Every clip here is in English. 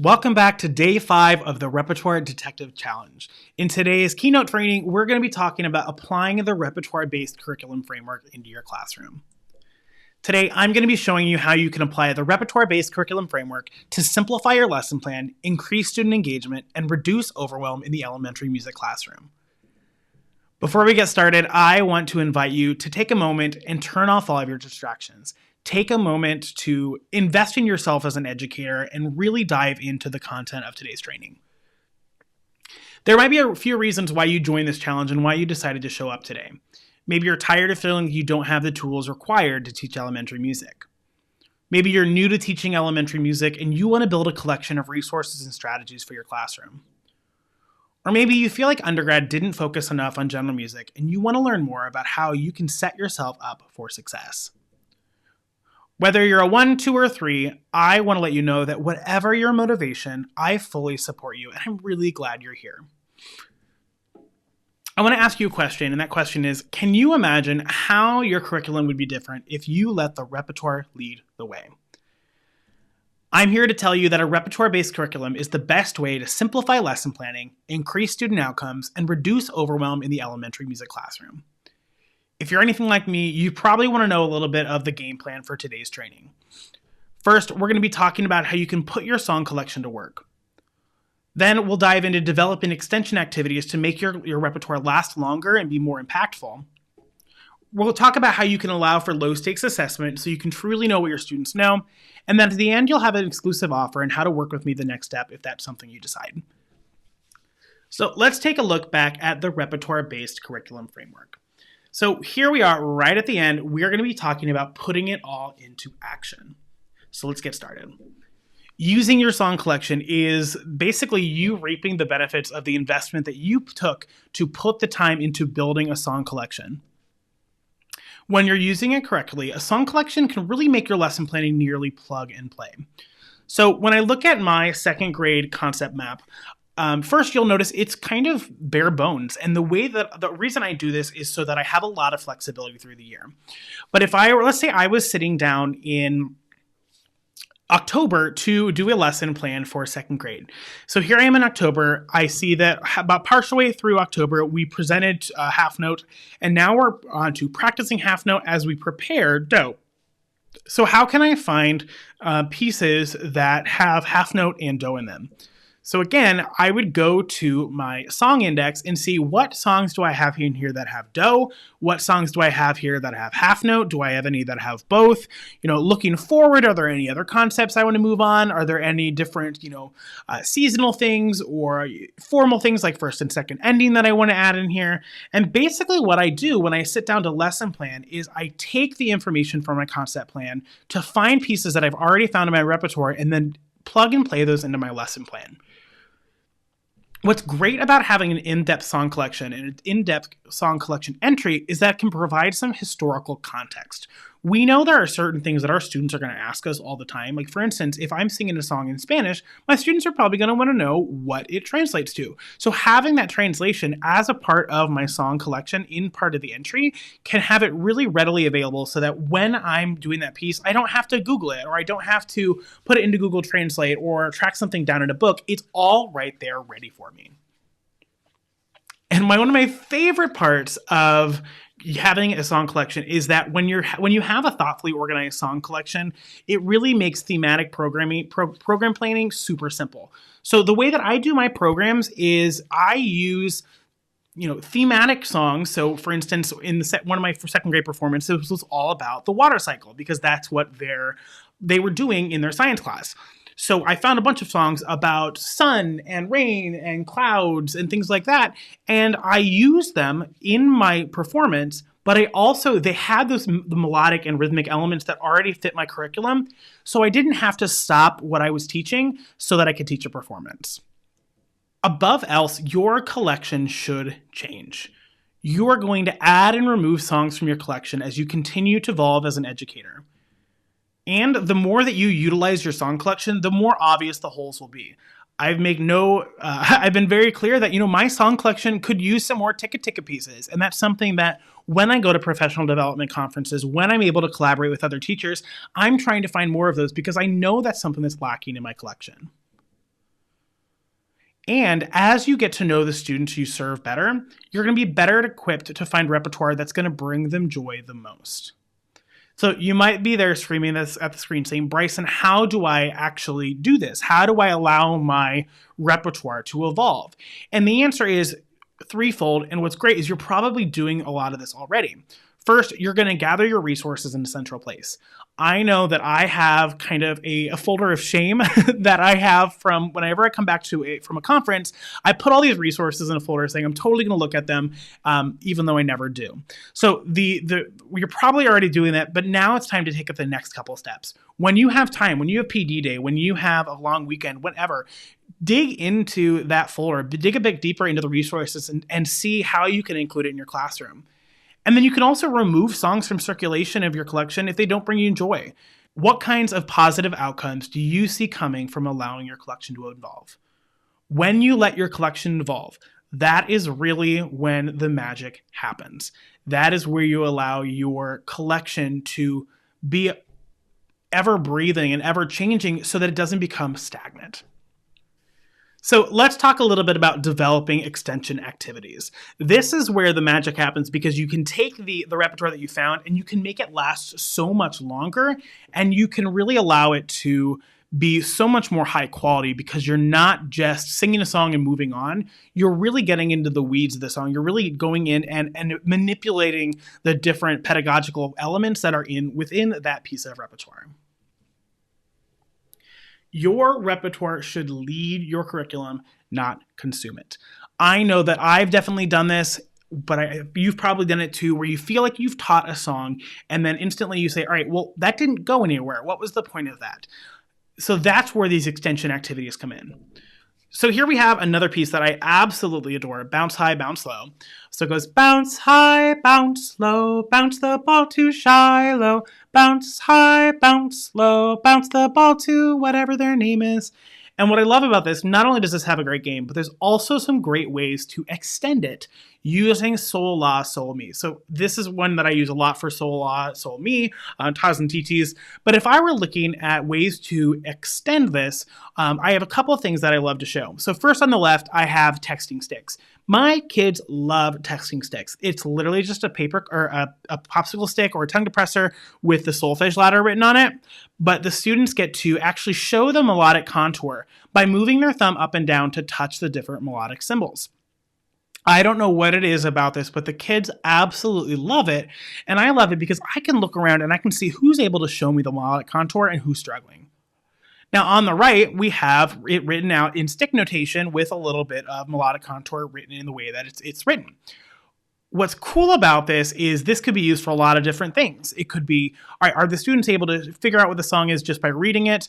Welcome back to day 5 of the Repertoire Detective Challenge. In today's keynote training, we're going to be talking about applying the repertoire-based curriculum framework into your classroom. Today, I'm going to be showing you how you can apply the repertoire-based curriculum framework to simplify your lesson plan, increase student engagement, and reduce overwhelm in the elementary music classroom. Before we get started, I want to invite you to take a moment and turn off all of your distractions. Take a moment to invest in yourself as an educator and really dive into the content of today's training. There might be a few reasons why you joined this challenge and why you decided to show up today. Maybe you're tired of feeling you don't have the tools required to teach elementary music. Maybe you're new to teaching elementary music and you want to build a collection of resources and strategies for your classroom. Or maybe you feel like undergrad didn't focus enough on general music and you want to learn more about how you can set yourself up for success. Whether you're a 1, 2, or 3, I want to let you know that whatever your motivation, I fully support you, and I'm really glad you're here. I want to ask you a question, and that question is, can you imagine how your curriculum would be different if you let the repertoire lead the way? I'm here to tell you that a repertoire-based curriculum is the best way to simplify lesson planning, increase student outcomes, and reduce overwhelm in the elementary music classroom. If you're anything like me, you probably want to know a little bit of the game plan for today's training. First, we're going to be talking about how you can put your song collection to work. Then we'll dive into developing extension activities to make your repertoire last longer and be more impactful. We'll talk about how you can allow for low-stakes assessment so you can truly know what your students know. And then at the end, you'll have an exclusive offer on how to work with me the next step if that's something you decide. So let's take a look back at the repertoire-based curriculum framework. So here we are right at the end. We're going to be talking about putting it all into action. So let's get started. Using your song collection is basically you reaping the benefits of the investment that you took to put the time into building a song collection. When you're using it correctly, a song collection can really make your lesson planning nearly plug and play. So when I look at my second grade concept map, first, you'll notice it's kind of bare bones. And the reason I do this is so that I have a lot of flexibility through the year. But let's say I was sitting down in October to do a lesson plan for second grade. So here I am in October. I see that about partial way through October, we presented half note, and now we're on to practicing half note as we prepare do. So how can I find pieces that have half note and do in them? So again, I would go to my song index and see what songs do I have in here that have do, what songs do I have here that have half note, do I have any that have both? Looking forward, are there any other concepts I want to move on? Are there any different, seasonal things or formal things like first and second ending that I want to add in here? And basically what I do when I sit down to lesson plan is I take the information from my concept plan to find pieces that I've already found in my repertoire and then plug and play those into my lesson plan. What's great about having an in-depth song collection and an in-depth song collection entry is that it can provide some historical context. We know there are certain things that our students are going to ask us all the time. Like, for instance, if I'm singing a song in Spanish, my students are probably going to want to know what it translates to. So having that translation as a part of my song collection in part of the entry can have it really readily available so that when I'm doing that piece, I don't have to Google it or I don't have to put it into Google Translate or track something down in a book. It's all right there ready for me. And one of my favorite parts of having a song collection is that when you have a thoughtfully organized song collection, it really makes thematic program planning super simple. So the way that I do my programs is I use thematic songs. So for instance, in one of my second grade performances was all about the water cycle because that's what they were doing in their science class. So I found a bunch of songs about sun and rain and clouds and things like that. And I used them in my performance, but they had the melodic and rhythmic elements that already fit my curriculum. So I didn't have to stop what I was teaching so that I could teach a performance. Above else, your collection should change. You are going to add and remove songs from your collection as you continue to evolve as an educator. And the more that you utilize your song collection, the more obvious the holes will be. I've been very clear that, my song collection could use some more ticka pieces. And that's something that when I go to professional development conferences, when I'm able to collaborate with other teachers, I'm trying to find more of those because I know that's something that's lacking in my collection. And as you get to know the students you serve better, you're going to be better equipped to find repertoire that's going to bring them joy the most. So you might be there screaming this at the screen saying, Bryson, how do I actually do this? How do I allow my repertoire to evolve? And the answer is threefold. And what's great is you're probably doing a lot of this already. First, you're going to gather your resources in a central place. I know that I have kind of a folder of shame that I have from whenever I come back from a conference. I put all these resources in a folder saying I'm totally going to look at them, even though I never do. So you're probably already doing that, but now it's time to take up the next couple of steps. When you have time, when you have PD day, when you have a long weekend, whatever, dig into that folder, dig a bit deeper into the resources and see how you can include it in your classroom. And then you can also remove songs from circulation of your collection if they don't bring you joy. What kinds of positive outcomes do you see coming from allowing your collection to evolve? When you let your collection evolve, that is really when the magic happens. That is where you allow your collection to be ever breathing and ever changing so that it doesn't become stagnant. So let's talk a little bit about developing extension activities. This is where the magic happens because you can take the repertoire that you found and you can make it last so much longer, and you can really allow it to be so much more high quality because you're not just singing a song and moving on. You're really getting into the weeds of the song. You're really going in and manipulating the different pedagogical elements that are within that piece of repertoire. Your repertoire should lead your curriculum, not consume it. I know that I've definitely done this, but you've probably done it too, where you feel like you've taught a song and then instantly you say, all right, well, that didn't go anywhere. What was the point of that? So that's where these extension activities come in. So here we have another piece that I absolutely adore, Bounce High, Bounce Low. So it goes, bounce high, bounce low, bounce the ball to Shiloh, bounce high, bounce low, bounce the ball to whatever their name is. And what I love about this, not only does this have a great game, but there's also some great ways to extend it using Sol La Sol Mi. So this is one that I use a lot for Sol La Sol Mi, Tas and TTs. But if I were looking at ways to extend this, I have a couple of things that I love to show. So first on the left, I have texting sticks. My kids love texting sticks. It's literally just a paper or a popsicle stick or a tongue depressor with the solfege ladder written on it. But the students get to actually show the melodic contour by moving their thumb up and down to touch the different melodic symbols. I don't know what it is about this, but the kids absolutely love it. And I love it because I can look around and I can see who's able to show me the melodic contour and who's struggling. Now on the right, we have it written out in stick notation with a little bit of melodic contour written in the way that it's written. What's cool about this is this could be used for a lot of different things. It could be, all right, are the students able to figure out what the song is just by reading it?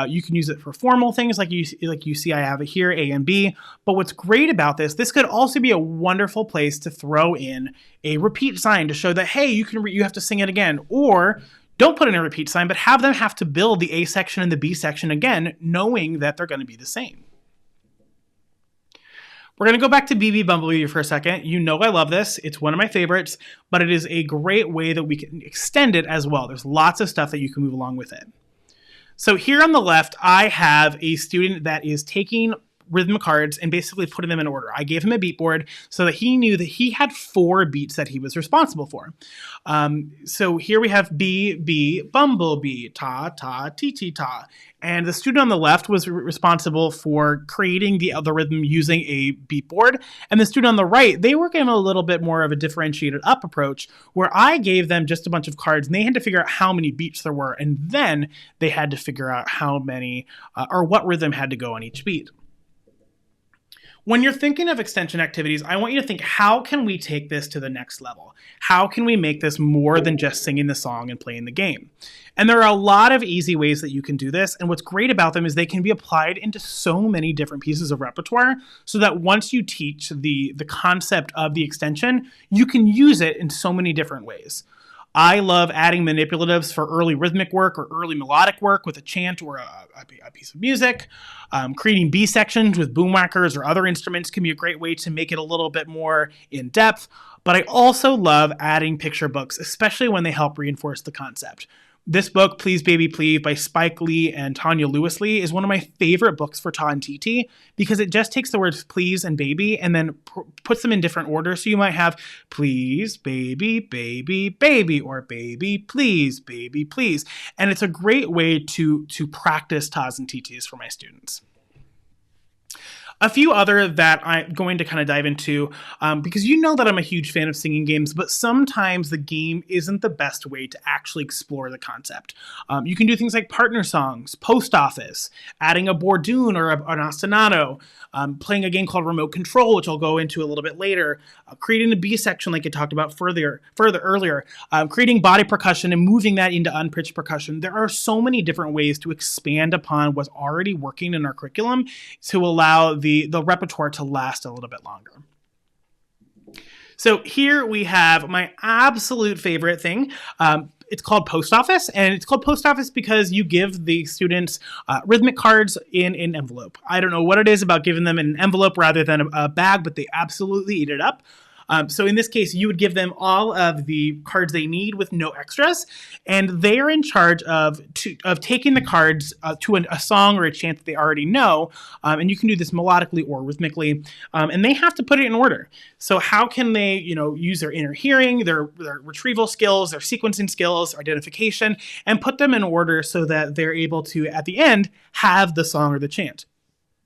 You can use it for formal things like you see I have it here, A and B. But what's great about this could also be a wonderful place to throw in a repeat sign to show that, hey, you have to sing it again. Or don't put in a repeat sign, but have them have to build the A section and the B section again, knowing that they're going to be the same. We're going to go back to BB Bumblebee for a second. You know I love this. It's one of my favorites, but it is a great way that we can extend it as well. There's lots of stuff that you can move along with it. So here on the left, I have a student that is taking rhythmic cards and basically putting them in order. I gave him a beat board so that he knew that he had 4 beats that he was responsible for. So here we have B, B, bumblebee, ta, ta, ti, ti, ta. And the student on the left was responsible for creating the rhythm using a beat board. And the student on the right, they were given a little bit more of a differentiated up approach where I gave them just a bunch of cards and they had to figure out how many beats there were. And then they had to figure out how many or what rhythm had to go on each beat. When you're thinking of extension activities, I want you to think, how can we take this to the next level? How can we make this more than just singing the song and playing the game? And there are a lot of easy ways that you can do this. And what's great about them is they can be applied into so many different pieces of repertoire so that once you teach the concept of the extension, you can use it in so many different ways. I love adding manipulatives for early rhythmic work or early melodic work with a chant or a piece of music. Creating B sections with boomwhackers or other instruments can be a great way to make it a little bit more in depth. But I also love adding picture books, especially when they help reinforce the concept. This book, Please Baby Please by Spike Lee and Tanya Lewis Lee, is one of my favorite books for Ta and TT because it just takes the words please and baby and then puts them in different order. So you might have please, baby, baby, baby, or baby, please, baby, please. And it's a great way to practice Tas and TTs for my students. A few other that I'm going to kind of dive into, because you know that I'm a huge fan of singing games, but sometimes the game isn't the best way to actually explore the concept. You can do things like partner songs, post office, adding a Bordoon or an ostinato, playing a game called Remote Control, which I'll go into a little bit later, creating a B section like I talked about further earlier, creating body percussion and moving that into unpitched percussion. There are so many different ways to expand upon what's already working in our curriculum to allow the repertoire to last a little bit longer. So here we have my absolute favorite thing. It's called Post Office, and it's called Post Office because you give the students rhythmic cards in an envelope. I don't know what it is about giving them an envelope rather than a bag, but they absolutely eat it up. So in this case, you would give them all of the cards they need with no extras, and they are in charge of taking the cards to a song or a chant that they already know, and you can do this melodically or rhythmically, and they have to put it in order. So how can they, use their inner hearing, their retrieval skills, their sequencing skills, identification, and put them in order so that they're able to, at the end, have the song or the chant.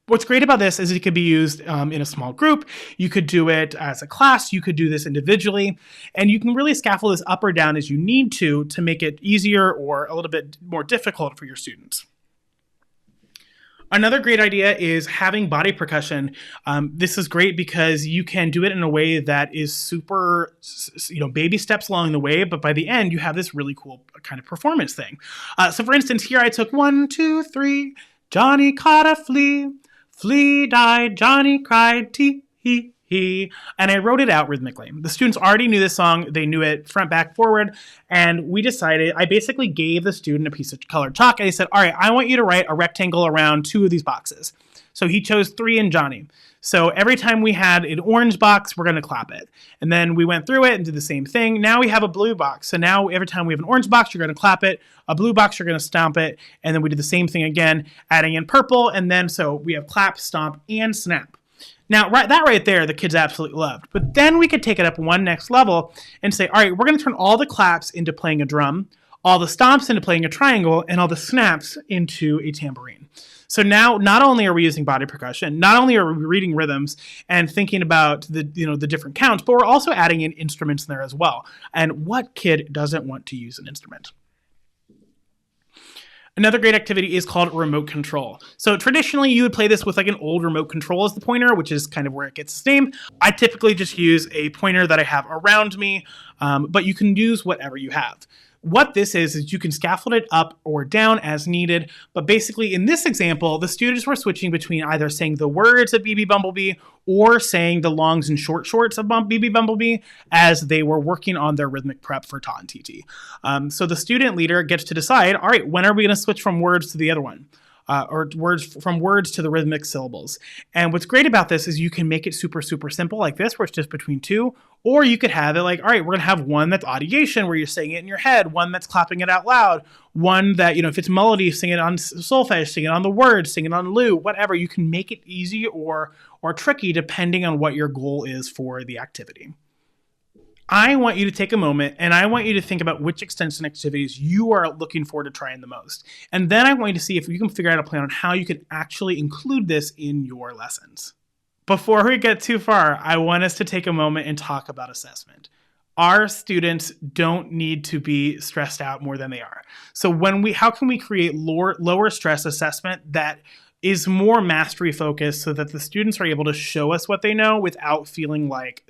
What's great about this is it could be used in a small group. You could do it as a class. You could do this individually. And you can really scaffold this up or down as you need to make it easier or a little bit more difficult for your students. Another great idea is having body percussion. This is great because you can do it in a way that is super, baby steps along the way, but by the end, you have this really cool kind of performance thing. So for instance, here I took 1, 2, 3, Johnny caught a flea. Flea died, Johnny cried, tee hee hee. And I wrote it out rhythmically. The students already knew this song. They knew it front, back, forward. And I basically gave the student a piece of colored chalk. And I said, all right, I want you to write a rectangle around 2 of these boxes. So he chose 3 and Johnny. So every time we had an orange box, we're going to clap it. And then we went through it and did the same thing. Now we have a blue box. So now every time we have an orange box, you're going to clap it. A blue box, you're going to stomp it. And then we do the same thing again, adding in purple. And then so we have clap, stomp, and snap. Now, that right there, the kids absolutely loved. But then we could take it up one next level and say, all right, we're going to turn all the claps into playing a drum, all the stomps into playing a triangle, and all the snaps into a tambourine. So now, not only are we using body percussion, not only are we reading rhythms and thinking about the different counts, but we're also adding in instruments in there as well. And what kid doesn't want to use an instrument? Another great activity is called remote control. So traditionally, you would play this with like an old remote control as the pointer, which is kind of where it gets its name. I typically just use a pointer that I have around me, but you can use whatever you have. What this is you can scaffold it up or down as needed. But basically in this example, the students were switching between either saying the words of BB Bumblebee or saying the longs and shorts of BB Bumblebee as they were working on their rhythmic prep for Ta and TT. So the student leader gets to decide, all right, when are we going to switch from words to the other one? Or words to the rhythmic syllables. And what's great about this is you can make it super, super simple like this, where it's just between 2, or you could have it like, all right, we're gonna have one that's audiation, where you're saying it in your head, one that's clapping it out loud, one that, if it's melody, sing it on solfege, sing it on the words, sing it on lute, whatever. You can make it easy or tricky depending on what your goal is for the activity. I want you to take a moment and I want you to think about which extension activities you are looking forward to trying the most. And then I want you to see if you can figure out a plan on how you can actually include this in your lessons. Before we get too far, I want us to take a moment and talk about assessment. Our students don't need to be stressed out more than they are. So how can we create lower stress assessment that is more mastery focused so that the students are able to show us what they know without feeling like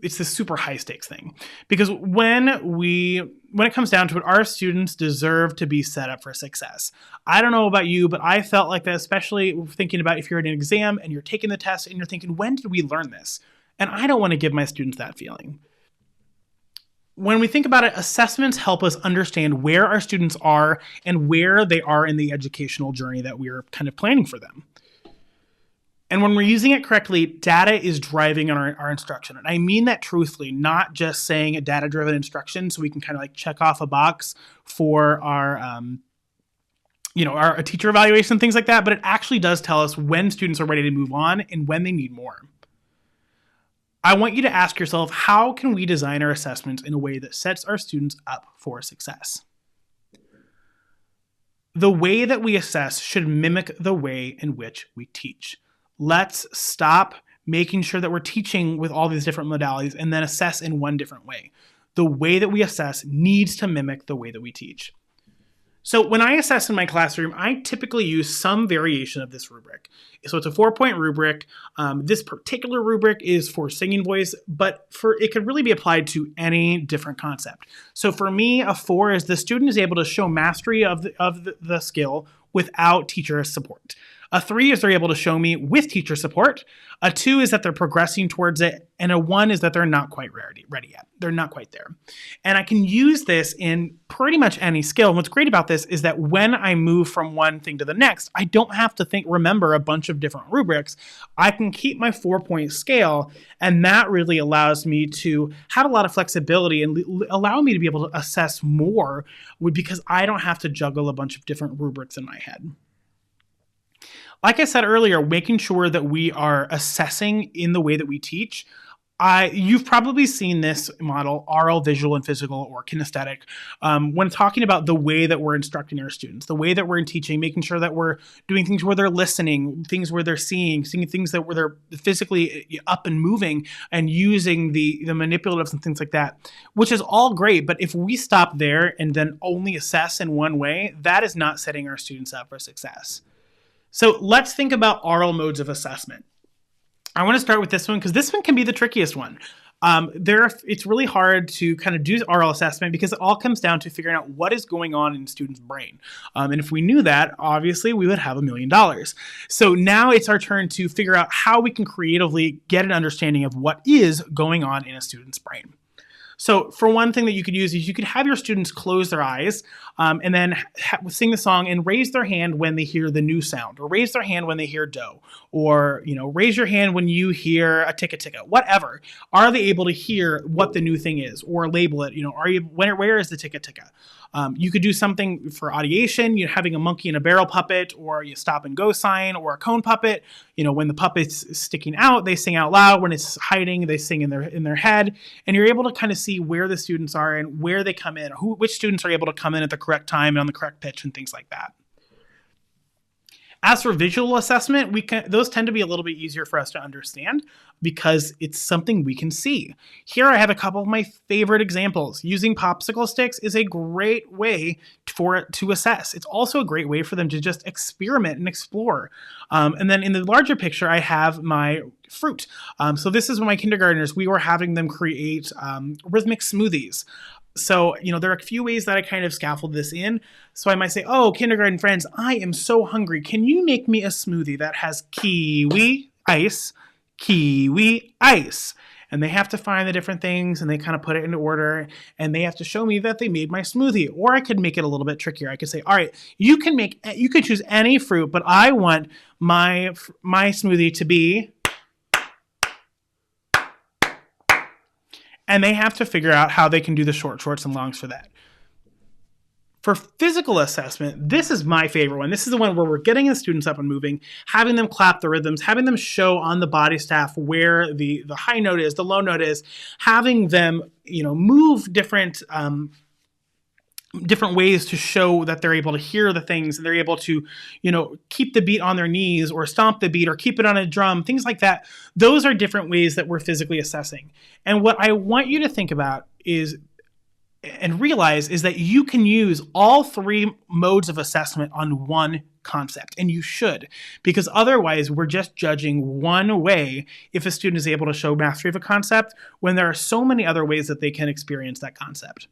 it's this super high stakes thing? Because when it comes down to it, our students deserve to be set up for success. I don't know about you, but I felt like that, especially thinking about if you're in an exam and you're taking the test and you're thinking, when did we learn this? And I don't want to give my students that feeling. When we think about it, assessments help us understand where our students are and where they are in the educational journey that we're kind of planning for them. And when we're using it correctly, data is driving our instruction. And I mean that truthfully, not just saying a data-driven instruction so we can kind of like check off a box for our our teacher evaluation, things like that, but it actually does tell us when students are ready to move on and when they need more. I want you to ask yourself, how can we design our assessments in a way that sets our students up for success? The way that we assess should mimic the way in which we teach. Let's stop making sure that we're teaching with all these different modalities and then assess in one different way. The way that we assess needs to mimic the way that we teach. So when I assess in my classroom, I typically use some variation of this rubric. So it's a 4-point rubric. This particular rubric is for singing voice, but it could really be applied to any different concept. So for me, a 4 is the student is able to show mastery of the skill without teacher support. A 3 is they're able to show me with teacher support. A 2 is that they're progressing towards it. And a 1 is that they're not quite ready yet. They're not quite there. And I can use this in pretty much any skill. And what's great about this is that when I move from one thing to the next, I don't have to remember a bunch of different rubrics. I can keep my 4-point scale. And that really allows me to have a lot of flexibility and allow me to be able to assess more because I don't have to juggle a bunch of different rubrics in my head. Like I said earlier, making sure that we are assessing in the way that we teach. You've probably seen this model, oral, visual, and physical, or kinesthetic, when talking about the way that we're instructing our students, the way that we're teaching, making sure that we're doing things where they're listening, things where they're seeing things where they're physically up and moving and using the manipulatives and things like that, which is all great. But if we stop there and then only assess in one way, that is not setting our students up for success. So let's think about oral modes of assessment. I want to start with this one because this one can be the trickiest one. It's really hard to kind of do oral assessment because it all comes down to figuring out what is going on in a student's brain. And if we knew that, obviously we would have $1 million. So now it's our turn to figure out how we can creatively get an understanding of what is going on in a student's brain. So for one thing that you could use is you could have your students close their eyes and then sing the song and raise their hand when they hear the new sound, or raise their hand when they hear dough, or raise your hand when you hear a ticka ticka, whatever. Are they able to hear what the new thing is, or label it? Where is the ticka ticka? You could do something for audiation, having a monkey and a barrel puppet, or a stop and go sign, or a cone puppet. When the puppet's sticking out, they sing out loud. When it's hiding, they sing in their head. And you're able to kind of see where the students are and where they come in, which students are able to come in at the correct time and on the correct pitch and things like that. As for visual assessment, those tend to be a little bit easier for us to understand because it's something we can see. Here I have a couple of my favorite examples. Using popsicle sticks is a great way for it to assess. It's also a great way for them to just experiment and explore. And then in the larger picture, I have my fruit. So this is when my kindergartners, we were having them create rhythmic smoothies. So, there are a few ways that I kind of scaffold this in. So I might say, oh, kindergarten friends, I am so hungry. Can you make me a smoothie that has kiwi ice? And they have to find the different things and they kind of put it into order and they have to show me that they made my smoothie. Or I could make it a little bit trickier. I could say, all right, you can choose any fruit, but I want my smoothie to be. And they have to figure out how they can do the shorts and longs for that. For physical assessment, this is my favorite one. This is the one where we're getting the students up and moving, having them clap the rhythms, having them show on the body staff where the high note is, the low note is, having them, move different ways to show that they're able to hear the things and they're able to, keep the beat on their knees or stomp the beat or keep it on a drum, things like that. Those are different ways that we're physically assessing. And what I want you to think about and realize is that you can use all 3 modes of assessment on one concept, and you should, because otherwise we're just judging one way if a student is able to show mastery of a concept when there are so many other ways that they can experience that concept.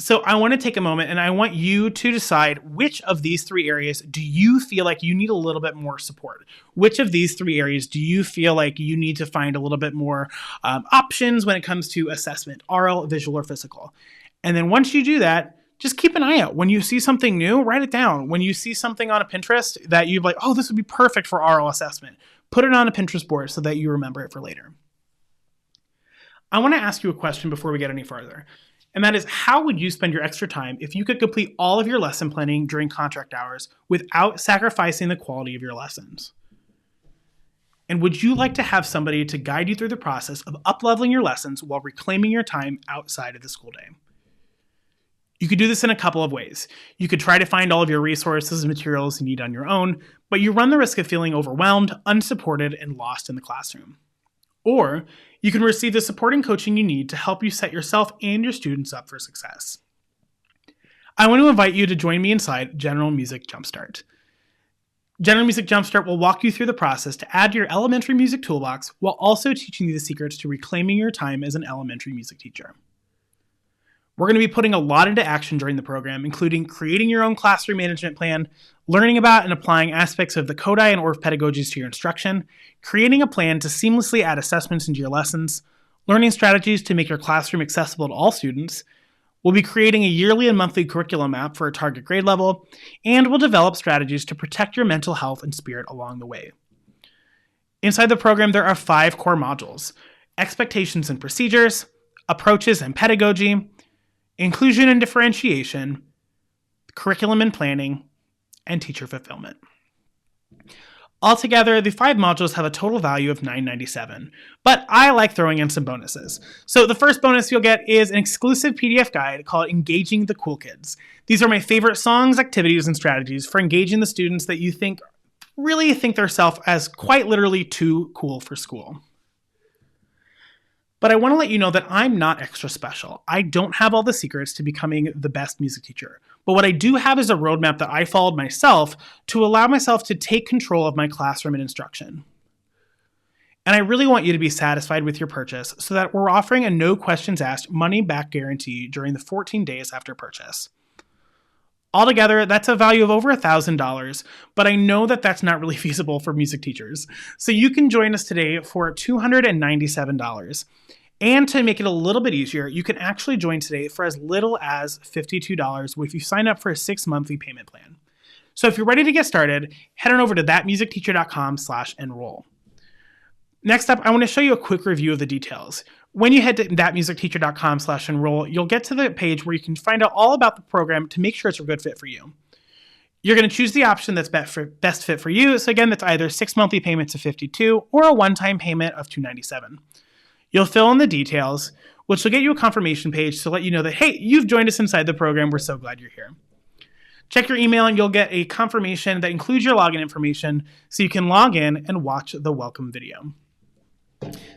So I want to take a moment and I want you to decide which of these 3 areas do you feel like you need a little bit more support? Which of these 3 areas do you feel like you need to find a little bit more options when it comes to assessment, oral, visual, or physical? And then once you do that, just keep an eye out. When you see something new, write it down. When you see something on a Pinterest that you're like, oh, this would be perfect for oral assessment, put it on a Pinterest board so that you remember it for later. I want to ask you a question before we get any further. And that is, how would you spend your extra time if you could complete all of your lesson planning during contract hours without sacrificing the quality of your lessons? And would you like to have somebody to guide you through the process of up-leveling your lessons while reclaiming your time outside of the school day? You could do this in a couple of ways. You could try to find all of your resources and materials you need on your own, but you run the risk of feeling overwhelmed, unsupported, and lost in the classroom. Or you can receive the support and coaching you need to help you set yourself and your students up for success. I want to invite you to join me inside General Music Jumpstart. General Music Jumpstart will walk you through the process to add to your elementary music toolbox while also teaching you the secrets to reclaiming your time as an elementary music teacher. We're going to be putting a lot into action during the program, including creating your own classroom management plan, learning about and applying aspects of the Kodály and Orff pedagogies to your instruction, creating a plan to seamlessly add assessments into your lessons, learning strategies to make your classroom accessible to all students. We'll be creating a yearly and monthly curriculum map for a target grade level, and we'll develop strategies to protect your mental health and spirit along the way. Inside the program, there are 5 core modules: expectations and procedures, approaches and pedagogy, inclusion and differentiation, curriculum and planning, and teacher fulfillment. Altogether, the 5 modules have a total value of $9.97, but I like throwing in some bonuses. So the first bonus you'll get is an exclusive PDF guide called Engaging the Cool Kids. These are my favorite songs, activities, and strategies for engaging the students that you really think themselves as quite literally too cool for school. But I want to let you know that I'm not extra special. I don't have all the secrets to becoming the best music teacher. But what I do have is a roadmap that I followed myself to allow myself to take control of my classroom and instruction. And I really want you to be satisfied with your purchase so that we're offering a no questions asked money back guarantee during the 14 days after purchase. Altogether, that's a value of over $1,000, but I know that that's not really feasible for music teachers. So you can join us today for $297. And to make it a little bit easier, you can actually join today for as little as $52 if you sign up for a 6 monthly payment plan. So if you're ready to get started, head on over to thatmusicteacher.com/enroll. Next up, I want to show you a quick review of the details. When you head to thatmusicteacher.com/enroll, you'll get to the page where you can find out all about the program to make sure it's a good fit for you. You're going to choose the option that's best fit for you. So again, that's either 6 monthly payments of $52 or a one-time payment of $297. You'll fill in the details, which will get you a confirmation page to let you know that, hey, you've joined us inside the program. We're so glad you're here. Check your email and you'll get a confirmation that includes your login information so you can log in and watch the welcome video.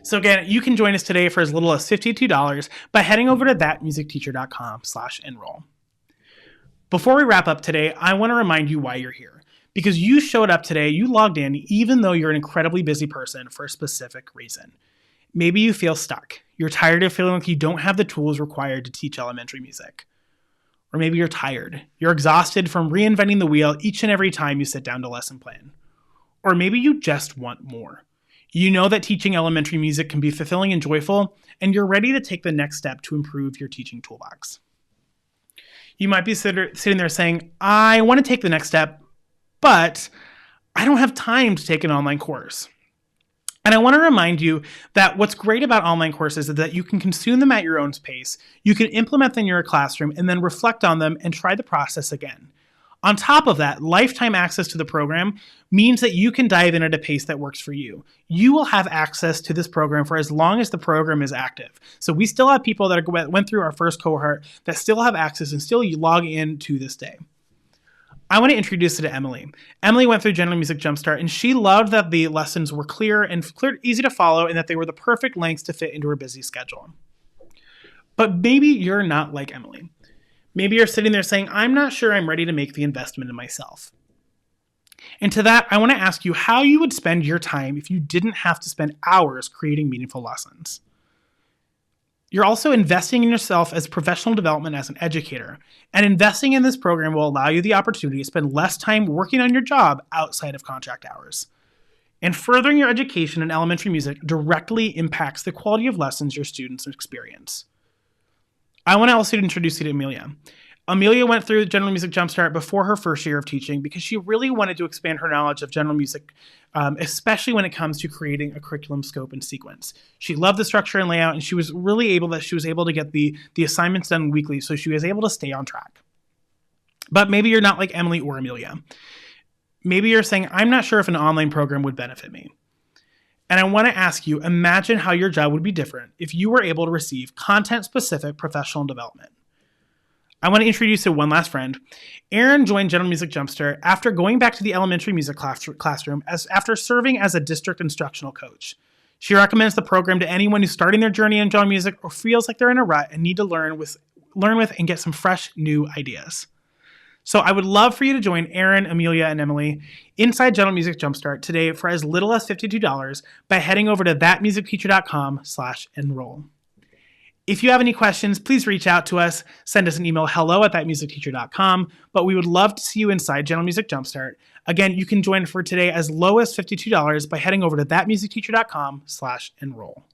So again, you can join us today for as little as $52 by heading over to thatmusicteacher.com/enroll. Before we wrap up today, I want to remind you why you're here. Because you showed up today, you logged in, even though you're an incredibly busy person for a specific reason. Maybe you feel stuck. You're tired of feeling like you don't have the tools required to teach elementary music. Or maybe you're tired. You're exhausted from reinventing the wheel each and every time you sit down to lesson plan. Or maybe you just want more. You know that teaching elementary music can be fulfilling and joyful, and you're ready to take the next step to improve your teaching toolbox. You might be sitting there saying, I want to take the next step, but I don't have time to take an online course. And I want to remind you that what's great about online courses is that you can consume them at your own pace, you can implement them in your classroom, and then reflect on them and try the process again. On top of that, lifetime access to the program means that you can dive in at a pace that works for you. You will have access to this program for as long as the program is active. So we still have people that went through our first cohort that still have access and still log in to this day. I want to introduce you to Emily. Emily went through General Music Jumpstart, and she loved that the lessons were clear, easy to follow, and that they were the perfect lengths to fit into her busy schedule. But maybe you're not like Emily. Maybe you're sitting there saying, I'm not sure I'm ready to make the investment in myself. And to that, I want to ask you how you would spend your time if you didn't have to spend hours creating meaningful lessons. You're also investing in yourself as professional development as an educator, and investing in this program will allow you the opportunity to spend less time working on your job outside of contract hours. And furthering your education in elementary music directly impacts the quality of lessons your students experience. I want to also introduce you to Amelia. Amelia went through General Music Jumpstart before her first year of teaching because she really wanted to expand her knowledge of general music, especially when it comes to creating a curriculum scope and sequence. She loved the structure and layout, and she was able to get the assignments done weekly, so she was able to stay on track. But maybe you're not like Emily or Amelia. Maybe you're saying, I'm not sure if an online program would benefit me. And I want to ask you, imagine how your job would be different if you were able to receive content-specific professional development. I want to introduce you to one last friend. Erin joined General Music Jumpstart after going back to the elementary music classroom after serving as a district instructional coach. She recommends the program to anyone who's starting their journey in general music or feels like they're in a rut and need to learn with and get some fresh new ideas. So I would love for you to join Erin, Amelia, and Emily inside General Music Jumpstart today for as little as $52 by heading over to thatmusicteacher.com/enroll. If you have any questions, please reach out to us. Send us an email, hello@thatmusicteacher.com. But we would love to see you inside General Music Jumpstart. Again, you can join for today as low as $52 by heading over to thatmusicteacher.com/enroll.